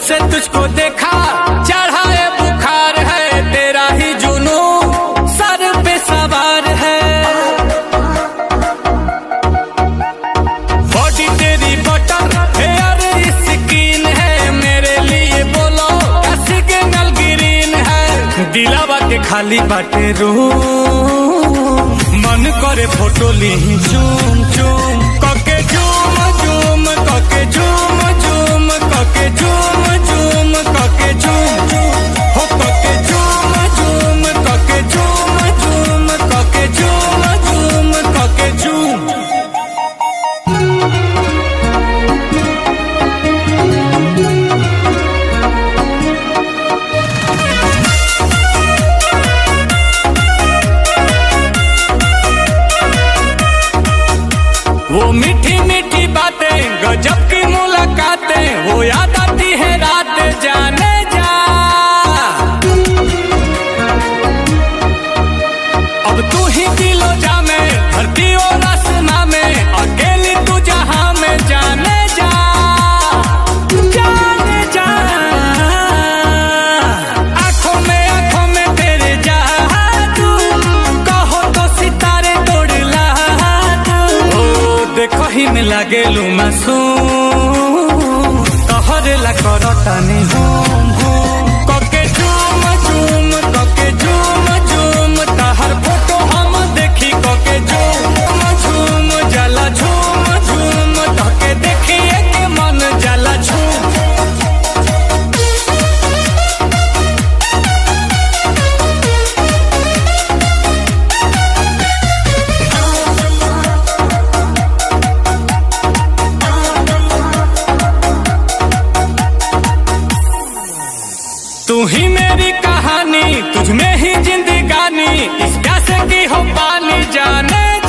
से तुझको देखा चढ़ा है बुखार है, तेरा ही जुनू सर पे सवार है। बॉडी तेरी बटर हेयर स्किन है, मेरे लिए बोलो क्या सिग्नल ग्रीन है। दिलावा के खाली बाटे रूम, मन करे फोटो ली चूम चूम कके झूम झूम कके झूम झूम कके झूम झूम कके झूम हो कके झूम झूम कके झूम झूम कके झूम झूम कके झूम। वो मीठी मीठी बातें गजब की मुलाकातें, वो याद आती है रात जाने जा। अब तू ही दिलो जा में धरती और आसमां में, अकेली तू जहां में जाने जा जाने जा। आंखों में तेरे जादू, कहो तो सितारे तोड़ ला दू। देखो ही में लागे लू मासूम, तोहरे ला करतानी हूम हूम कके झूम झूम कके झूम झूम, तहर फोटो हम देखी कके झूम झूम जला झूम झूम, तके देखिए के मन जला झूम। तू ही मेरी कहानी, तुझ में ही जिंदगानी, इस प्यासे की हो पानी जाने जा।